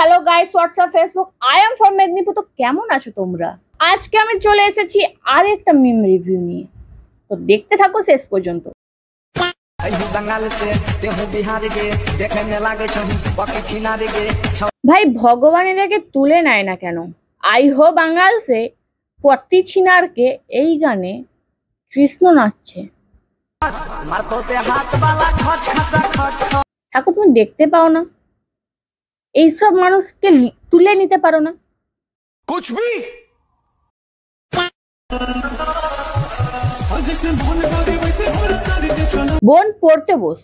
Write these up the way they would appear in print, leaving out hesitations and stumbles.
Hello guys, WhatsApp, Facebook, I am from Medinipur. তো কেমন আছো তোমরা? আজকে আমি চলে এসেছি আরেকটা মিম রিভিউ নিয়ে, তো দেখতে থাকো শেষ পর্যন্ত। ভাই ভগবান এদেরকে তুলে নেয় না কেন? আই হো বাঙ্গাল সে পত্তি ছিনারকে এই গানে কৃষ্ণ নাচছে। ঠাকুর তুমি দেখতে পাও না? এইসব মানুষকে তুলে নিতে পারো না? कुछ भी বোন পড়তে বস।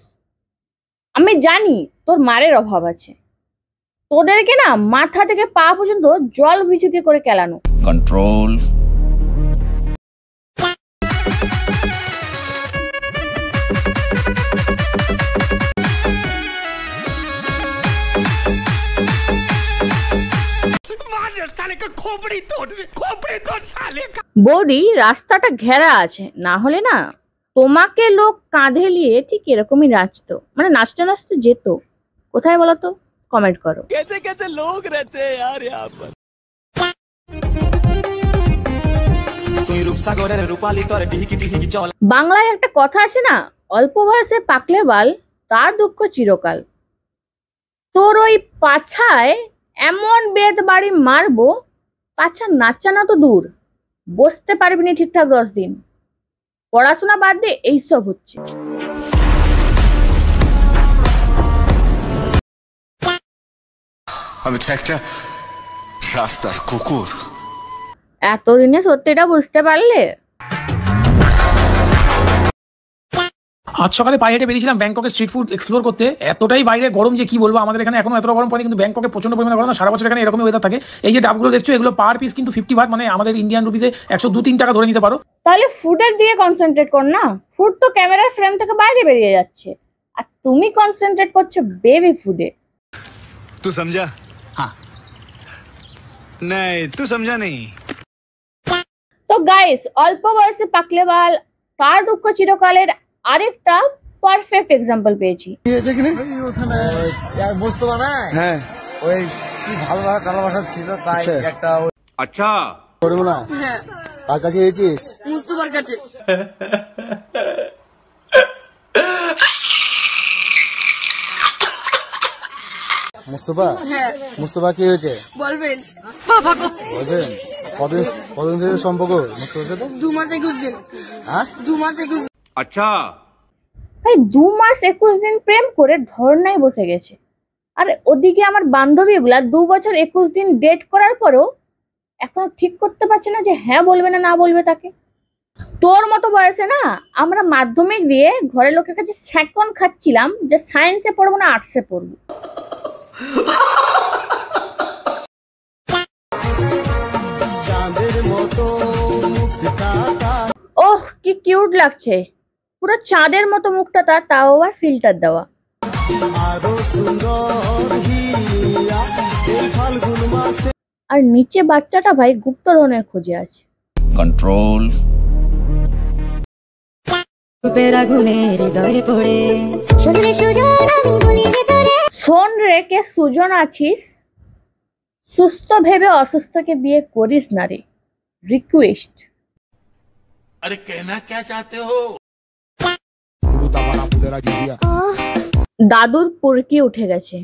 আমি জানি তোর মারের অভাব আছে, তোদেরকে না মাথা থেকে পা পর্যন্ত জল বিচুতি করে কেলানো। कंट्रोल বৌদি রাস্তাটা ঘেরা আছে, না হলে না তোমাকে লোক কাঁধে নিয়ে ঠিক এরকমই নাচতো, মানে নাচতে নাচতে যেত। কোথায় বলো তো? কমেন্ট করো। कैसे कैसे लोग रहते हैं यार यहाँ पर। বাংলায় একটা কথা আছে না, অল্প বয়সে পাকলে বাল তার দুঃখ চিরকাল। তোর ওই পাছায় এমন বেদ বাড়ি মারবো, পাছা নাচানা তো দূর, বসতে পারবি না ঠিকঠাক 10 দিন। পড়াশোনা বাদ দিয়ে এইসব হচ্ছে। আমি তো একটা রাস্তার কুকুর। এতদিনে সত্যিটা বুঝতে পারলে? আজ সকালে পায়ে হেঁটে বেরিয়েছিলাম ব্যাংককে স্ট্রিট ফুড এক্সপ্লোর করতে। এতটাই বাইরে গরম যে কি বলবো, আমাদের এখানে এখনো এতটা গরম পড়ে, কিন্তু ব্যাংককে প্রচন্ড পরিমাণে গরম। সারা বছর এখানে এরকমই ওয়েদার থাকে। এই যে ডাবগুলো দেখছো, এগুলো পার পিস কিন্তু 50 ভাগ, মানে আমাদের ইন্ডিয়ান রুপিসে 102-3 টাকা ধরে নিতে পারো। তাহলে ফুডের দিয়ে কনসেন্ট্রেট কর না, ফুড তো ক্যামেরার ফ্রেম থেকে বাইরে বেরিয়ে যাচ্ছে, আর তুমি কনসেন্ট্রেট করছো বেবি ফুডে। तू समझा? हाँ नहीं तू समझा नहीं। তো গাইস, অল্প বয়সে পাকলে বাল তার দুঃখ চিরকালের আরেকটা পারফেক্ট এক্সাম্পল পেয়েছি। মুস্তফা না, হ্যাঁ ওই কি ভালোবাসা ছিল তাই একটা अच्छा করবো না। কার কাছে গেছিস? মুস্তফার কাছে। মুস্তফা? মুস্তফা কি হয়েছে বলবেন? বলবেন? কতদিন থেকে সম্পর্ক মুস্তফার সাথে? 2 মাস 21 দিন। হ্যাঁ 2 মাস 21। अच्छा ভাই 2 মাস 21 দিন প্রেম করে ধর্নায় বসে গেছে, আর ওদিকে আমার বান্ধবীগুলা 2 বছর 21 দিন ডেট করার পরেও এখনো ঠিক করতে পারছে না যে হ্যাঁ বলবে না না বলবে তাকে। তোর মতো বয়সে না আমরা মাধ্যমিক দিয়ে ঘরের লোকের কাছে সেকন্ড খাচ্ছিলাম যে সায়েন্সে পড়বো না আর্টসে পড়বো। ওহ কি কিউট লাগছে, পুরো চাঁদের মতো মুখটা তার, তাও আবার ফিল্টার দেওয়া। আর নিচে বাচ্চাটা ভাই গুপ্তধনের খোঁজে আছে। कंट्रोल শোন রে কে সুজন আছিস, সুস্থ ভেবে অসুস্থকে বিয়ে করিস না রে, রিকোয়েস্ট। अरे कहना क्या चाहते हो? দাদুর পুরকি উঠে গেছে।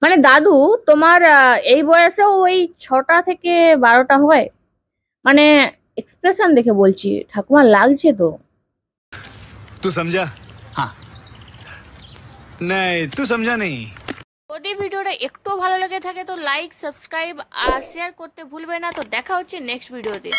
মানে দাদু তোমার এই বয়সেও ওই 6টা থেকে 12টা হয়? মানে এক্সপ্রেশন দেখে বলছি, ঠাকুমা লাগছে তো। तू समझा? हाँ नहीं तू समझा नहीं। যদি ভিডিওটা একটু ভালো লেগে থাকে তো লাইক, সাবস্ক্রাইব আর শেয়ার করতে ভুলবে না। তো দেখা হচ্ছে নেক্সট ভিডিওতে।